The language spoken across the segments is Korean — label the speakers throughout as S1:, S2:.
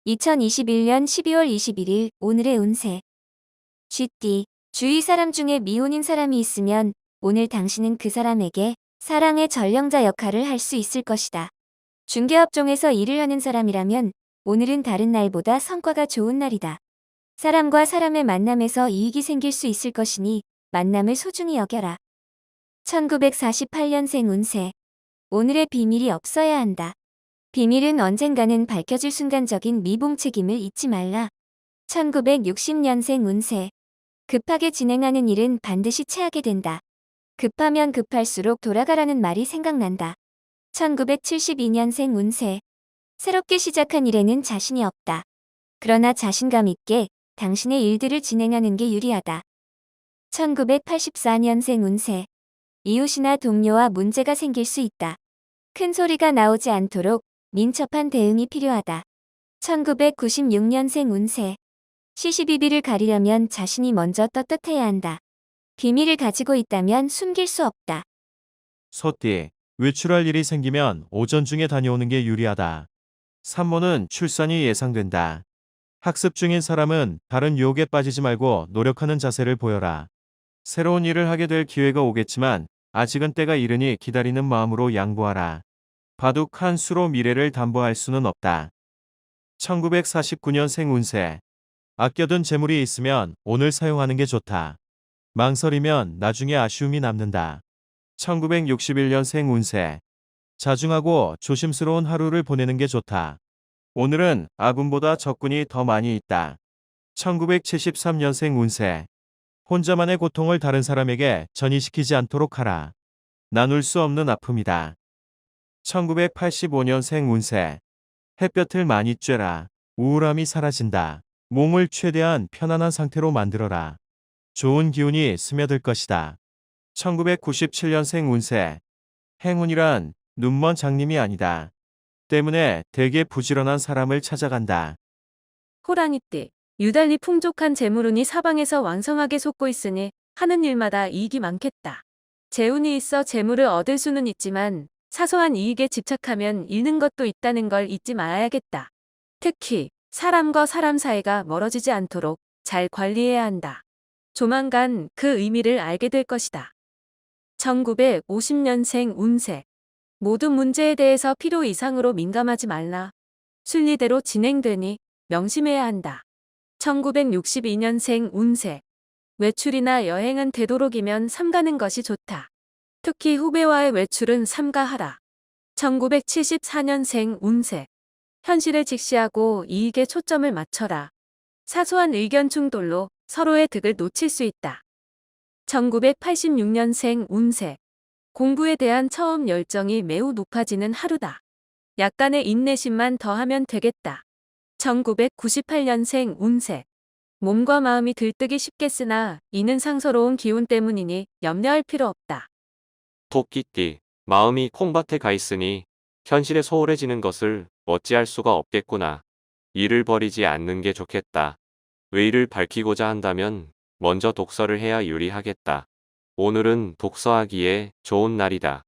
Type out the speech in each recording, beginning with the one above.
S1: 2021년 12월 21일 오늘의 운세. 쥐띠. 주위 사람 중에 미혼인 사람이 있으면 오늘 당신은 그 사람에게 사랑의 전령자 역할을 할 수 있을 것이다. 중개업종에서 일을 하는 사람이라면 오늘은 다른 날보다 성과가 좋은 날이다. 사람과 사람의 만남에서 이익이 생길 수 있을 것이니 만남을 소중히 여겨라. 1948년생 운세. 오늘의 비밀이 없어야 한다. 비밀은 언젠가는 밝혀질 순간적인 미봉 책임을 잊지 말라. 1960년생 운세. 급하게 진행하는 일은 반드시 체하게 된다. 급하면 급할수록 돌아가라는 말이 생각난다. 1972년생 운세. 새롭게 시작한 일에는 자신이 없다. 그러나 자신감 있게 당신의 일들을 진행하는 게 유리하다. 1984년생 운세. 이웃이나 동료와 문제가 생길 수 있다. 큰 소리가 나오지 않도록 민첩한 대응이 필요하다. 1996년생 운세. 시시비비를 가리려면 자신이 먼저 떳떳해야 한다. 비밀을 가지고 있다면 숨길 수 없다.
S2: 소띠, 외출할 일이 생기면 오전 중에 다녀오는 게 유리하다. 산모는 출산이 예상된다. 학습 중인 사람은 다른 유혹에 빠지지 말고 노력하는 자세를 보여라. 새로운 일을 하게 될 기회가 오겠지만 아직은 때가 이르니 기다리는 마음으로 양보하라. 바둑한 수로 미래를 담보할 수는 없다. 1949년생 운세. 아껴둔 재물이 있으면 오늘 사용하는 게 좋다. 망설이면 나중에 아쉬움이 남는다. 1961년생 운세. 자중하고 조심스러운 하루를 보내는 게 좋다. 오늘은 아군보다 적군이 더 많이 있다. 1973년생 운세. 혼자만의 고통을 다른 사람에게 전이시키지 않도록 하라. 나눌 수 없는 아픔이다. 1985년생 운세. 햇볕을 많이 쬐라. 우울함이 사라진다. 몸을 최대한 편안한 상태로 만들어라. 좋은 기운이 스며들 것이다. 1997년생 운세. 행운이란 눈먼 장님이 아니다. 때문에 대개 부지런한 사람을 찾아간다.
S3: 호랑이띠. 유달리 풍족한 재물운이 사방에서 왕성하게 솟고 있으니 하는 일마다 이익이 많겠다. 재운이 있어 재물을 얻을 수는 있지만 사소한 이익에 집착하면 잃는 것도 있다는 걸 잊지 말아야겠다. 특히 사람과 사람 사이가 멀어지지 않도록 잘 관리해야 한다. 조만간 그 의미를 알게 될 것이다. 1950년생 운세. 모든 문제에 대해서 필요 이상으로 민감하지 말라. 순리대로 진행되니 명심해야 한다. 1962년생 운세. 외출이나 여행은 되도록이면 삼가는 것이 좋다. 특히 후배와의 외출은 삼가하라. 1974년생 운세. 현실을 직시하고 이익에 초점을 맞춰라. 사소한 의견 충돌로 서로의 득을 놓칠 수 있다. 1986년생 운세. 공부에 대한 처음 열정이 매우 높아지는 하루다. 약간의 인내심만 더하면 되겠다. 1998년생 운세. 몸과 마음이 들뜨기 쉽겠으나 이는 상서로운 기운 때문이니 염려할 필요 없다.
S4: 토끼띠, 마음이 콩밭에 가 있으니 현실에 소홀해지는 것을 어찌할 수가 없겠구나. 일을 버리지 않는 게 좋겠다. 의의를 밝히고자 한다면 먼저 독서를 해야 유리하겠다. 오늘은 독서하기에 좋은 날이다.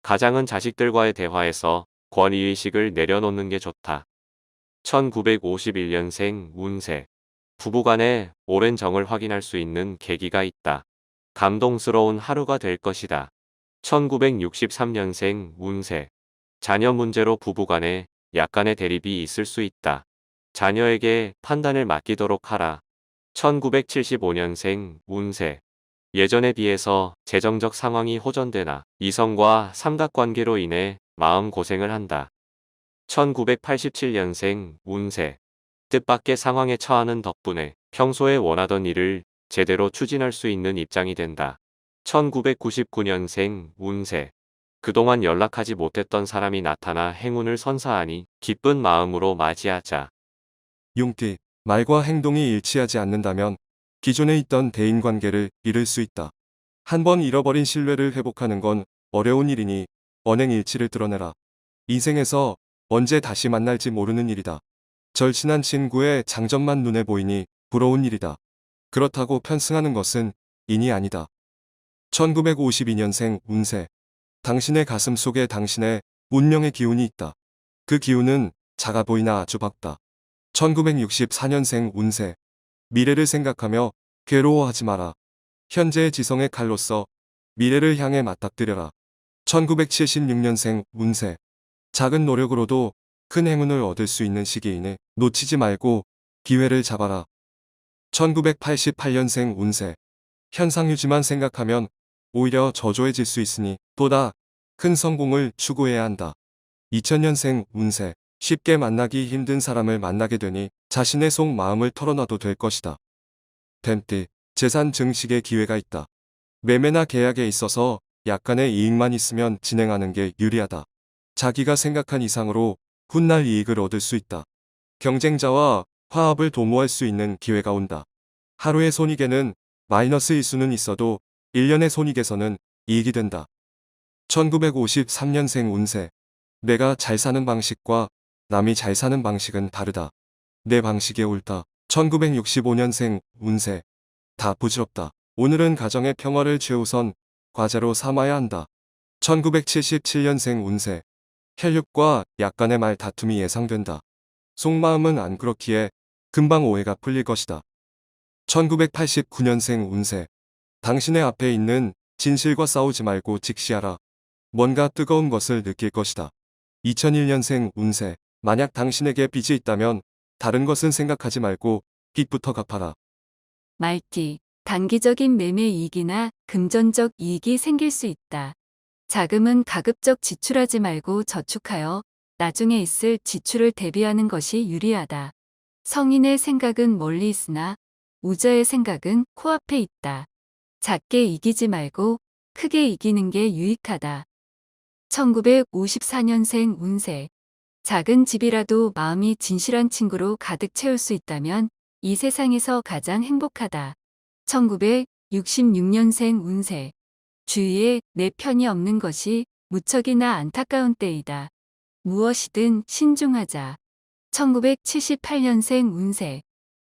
S4: 가장은 자식들과의 대화에서 권위의식을 내려놓는 게 좋다. 1951년생 운세. 부부간의 오랜 정을 확인할 수 있는 계기가 있다. 감동스러운 하루가 될 것이다. 1963년생 운세. 자녀 문제로 부부간에 약간의 대립이 있을 수 있다. 자녀에게 판단을 맡기도록 하라. 1975년생 운세. 예전에 비해서 재정적 상황이 호전되나 이성과 삼각관계로 인해 마음고생을 한다. 1987년생 운세. 뜻밖의 상황에 처하는 덕분에 평소에 원하던 일을 제대로 추진할 수 있는 입장이 된다. 1999년생 운세. 그동안 연락하지 못했던 사람이 나타나 행운을 선사하니 기쁜 마음으로 맞이하자.
S5: 용띠, 말과 행동이 일치하지 않는다면 기존에 있던 대인관계를 잃을 수 있다. 한번 잃어버린 신뢰를 회복하는 건 어려운 일이니 언행일치를 드러내라. 인생에서 언제 다시 만날지 모르는 일이다. 절친한 친구의 장점만 눈에 보이니 부러운 일이다. 그렇다고 편승하는 것은 인이 아니다. 1952년생 운세. 당신의 가슴 속에 당신의 운명의 기운이 있다. 그 기운은 작아 보이나 아주 밝다. 1964년생 운세. 미래를 생각하며 괴로워하지 마라. 현재의 지성의 칼로서 미래를 향해 맞닥뜨려라. 1976년생 운세. 작은 노력으로도 큰 행운을 얻을 수 있는 시기이니 놓치지 말고 기회를 잡아라. 1988년생 운세. 현상유지만 생각하면 오히려 저조해질 수 있으니 보다 큰 성공을 추구해야 한다. 2000년생 운세. 쉽게 만나기 힘든 사람을 만나게 되니 자신의 속 마음을 털어놔도 될 것이다. 뱀띠. 재산 증식의 기회가 있다. 매매나 계약에 있어서 약간의 이익만 있으면 진행하는 게 유리하다. 자기가 생각한 이상으로 훗날 이익을 얻을 수 있다. 경쟁자와 화합을 도모할 수 있는 기회가 온다. 하루의 손익에는 마이너스일 수는 있어도 1년의 손익에서는 이익이 된다. 1953년생 운세. 내가 잘 사는 방식과 남이 잘 사는 방식은 다르다. 내 방식이 옳다. 1965년생 운세. 다 부질없다. 오늘은 가정의 평화를 최우선 과제로 삼아야 한다. 1977년생 운세. 혈육과 약간의 말 다툼이 예상된다. 속마음은 안 그렇기에 금방 오해가 풀릴 것이다. 1989년생 운세. 당신의 앞에 있는 진실과 싸우지 말고 직시하라. 뭔가 뜨거운 것을 느낄 것이다. 2001년생 운세. 만약 당신에게 빚이 있다면 다른 것은 생각하지 말고 빚부터 갚아라.
S3: 말띠. 단기적인 매매 이익이나 금전적 이익이 생길 수 있다. 자금은 가급적 지출하지 말고 저축하여 나중에 있을 지출을 대비하는 것이 유리하다. 성인의 생각은 멀리 있으나 우자의 생각은 코앞에 있다. 작게 이기지 말고 크게 이기는 게 유익하다. 1954년생 운세. 작은 집이라도 마음이 진실한 친구로 가득 채울 수 있다면 이 세상에서 가장 행복하다. 1966년생 운세. 주위에 내 편이 없는 것이 무척이나 안타까운 때이다. 무엇이든 신중하자. 1978년생 운세.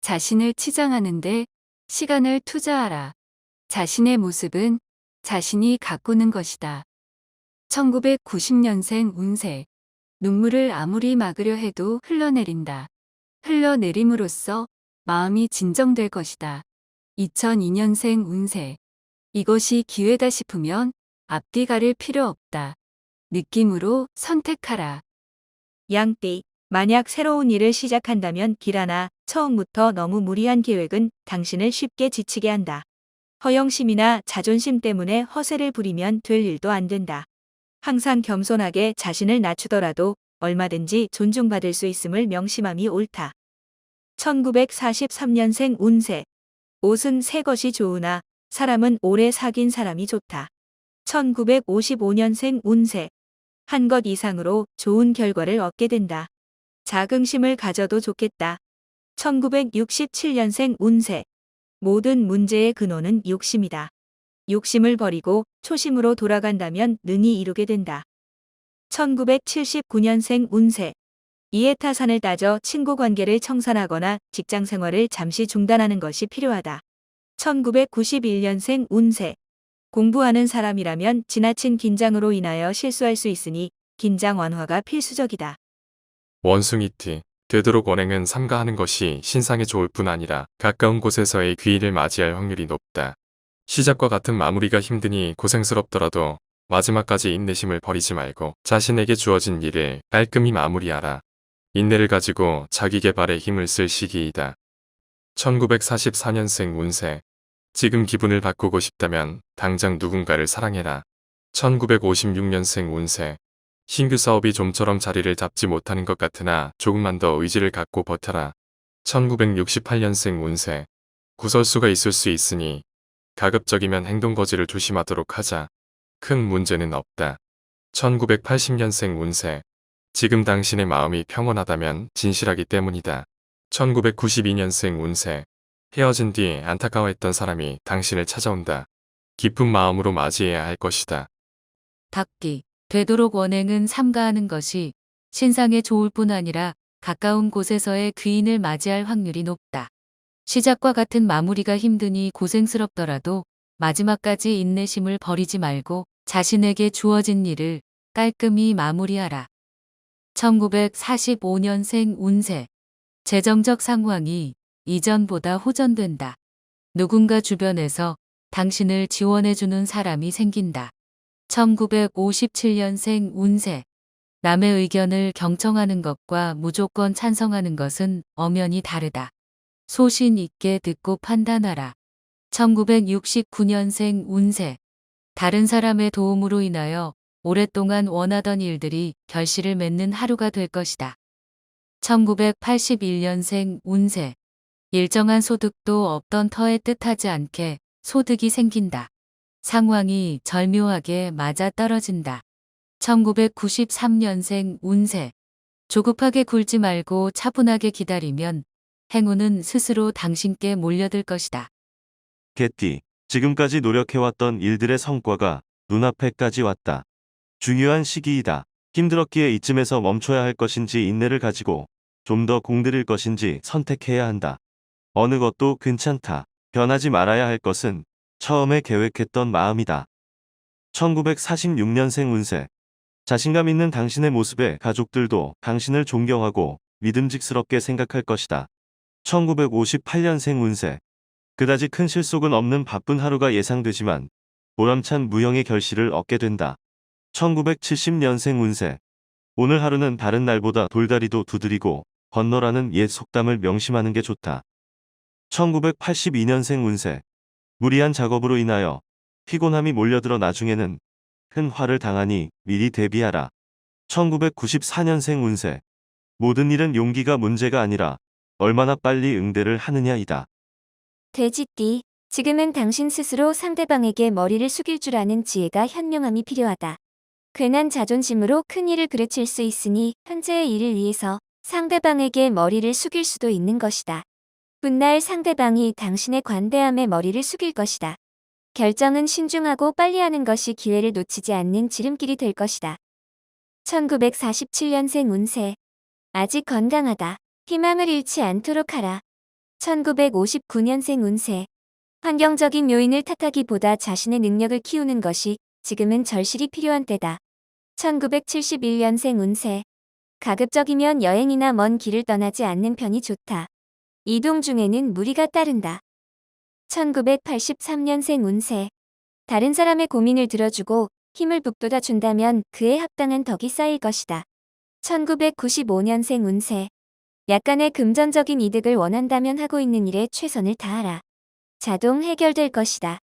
S3: 자신을 치장하는데 시간을 투자하라. 자신의 모습은 자신이 가꾸는 것이다. 1990년생 운세. 눈물을 아무리 막으려 해도 흘러내린다. 흘러내림으로써 마음이 진정될 것이다. 2002년생 운세. 이것이 기회다 싶으면 앞뒤 가릴 필요 없다. 느낌으로 선택하라.
S6: 양띠. 만약 새로운 일을 시작한다면 길하나 처음부터 너무 무리한 계획은 당신을 쉽게 지치게 한다. 허영심이나 자존심 때문에 허세를 부리면 될 일도 안 된다. 항상 겸손하게 자신을 낮추더라도 얼마든지 존중받을 수 있음을 명심함이 옳다. 1943년생 운세. 옷은 새 것이 좋으나 사람은 오래 사귄 사람이 좋다. 1955년생 운세. 한 것 이상으로 좋은 결과를 얻게 된다. 자긍심을 가져도 좋겠다. 1967년생 운세. 모든 문제의 근원은 욕심이다. 욕심을 버리고 초심으로 돌아간다면 능히 이루게 된다. 1979년생 운세. 이해타산을 따져 친구 관계를 청산하거나 직장 생활을 잠시 중단하는 것이 필요하다. 1991년생 운세. 공부하는 사람이라면 지나친 긴장으로 인하여 실수할 수 있으니 긴장 완화가 필수적이다.
S7: 원숭이띠. 되도록 언행은 삼가하는 것이 신상에 좋을 뿐 아니라 가까운 곳에서의 귀의를 맞이할 확률이 높다. 시작과 같은 마무리가 힘드니 고생스럽더라도 마지막까지 인내심을 버리지 말고 자신에게 주어진 일을 깔끔히 마무리하라. 인내를 가지고 자기 개발에 힘을 쓸 시기이다. 1944년생 운세. 지금 기분을 바꾸고 싶다면 당장 누군가를 사랑해라. 1956년생 운세. 신규 사업이 좀처럼 자리를 잡지 못하는 것 같으나 조금만 더 의지를 갖고 버텨라. 1968년생 운세. 구설수가 있을 수 있으니 가급적이면 행동 거지를 조심하도록 하자. 큰 문제는 없다. 1980년생 운세. 지금 당신의 마음이 평온하다면 진실하기 때문이다. 1992년생 운세. 헤어진 뒤 안타까워했던 사람이 당신을 찾아온다. 기쁜 마음으로 맞이해야 할 것이다.
S3: 닭띠. 되도록 언행은 삼가하는 것이 신상에 좋을 뿐 아니라 가까운 곳에서의 귀인을 맞이할 확률이 높다. 시작과 같은 마무리가 힘드니 고생스럽더라도 마지막까지 인내심을 버리지 말고 자신에게 주어진 일을 깔끔히 마무리하라. 1945년생 운세. 재정적 상황이 이전보다 호전된다. 누군가 주변에서 당신을 지원해주는 사람이 생긴다. 1957년생 운세. 남의 의견을 경청하는 것과 무조건 찬성하는 것은 엄연히 다르다. 소신 있게 듣고 판단하라. 1969년생 운세. 다른 사람의 도움으로 인하여 오랫동안 원하던 일들이 결실을 맺는 하루가 될 것이다. 1981년생 운세. 일정한 소득도 없던 터에 뜻하지 않게 소득이 생긴다. 상황이 절묘하게 맞아 떨어진다. 1993년생 운세. 조급하게 굴지 말고 차분하게 기다리면 행운은 스스로 당신께 몰려들 것이다.
S2: 개띠, 지금까지 노력해왔던 일들의 성과가 눈앞에까지 왔다. 중요한 시기이다. 힘들었기에 이쯤에서 멈춰야 할 것인지 인내를 가지고 좀 더 공들일 것인지 선택해야 한다. 어느 것도 괜찮다. 변하지 말아야 할 것은 처음에 계획했던 마음이다. 1946년생 운세. 자신감 있는 당신의 모습에 가족들도 당신을 존경하고 믿음직스럽게 생각할 것이다. 1958년생 운세. 그다지 큰 실속은 없는 바쁜 하루가 예상되지만 보람찬 무형의 결실을 얻게 된다. 1970년생 운세. 오늘 하루는 다른 날보다 돌다리도 두드리고 건너라는 옛 속담을 명심하는 게 좋다. 1982년생 운세. 무리한 작업으로 인하여 피곤함이 몰려들어 나중에는 큰 화를 당하니 미리 대비하라. 1994년생 운세. 모든 일은 용기가 문제가 아니라 얼마나 빨리 응대를 하느냐이다.
S1: 돼지띠, 지금은 당신 스스로 상대방에게 머리를 숙일 줄 아는 지혜가 현명함이 필요하다. 괜한 자존심으로 큰 일을 그르칠 수 있으니 현재의 일을 위해서 상대방에게 머리를 숙일 수도 있는 것이다. 훗날 상대방이 당신의 관대함에 머리를 숙일 것이다. 결정은 신중하고 빨리 하는 것이 기회를 놓치지 않는 지름길이 될 것이다. 1947년생 운세. 아직 건강하다. 희망을 잃지 않도록 하라. 1959년생 운세. 환경적인 요인을 탓하기보다 자신의 능력을 키우는 것이 지금은 절실히 필요한 때다. 1971년생 운세. 가급적이면 여행이나 먼 길을 떠나지 않는 편이 좋다. 이동 중에는 무리가 따른다. 1983년생 운세. 다른 사람의 고민을 들어주고 힘을 북돋아 준다면 그에 합당한 덕이 쌓일 것이다. 1995년생 운세. 약간의 금전적인 이득을 원한다면 하고 있는 일에 최선을 다하라. 자동 해결될 것이다.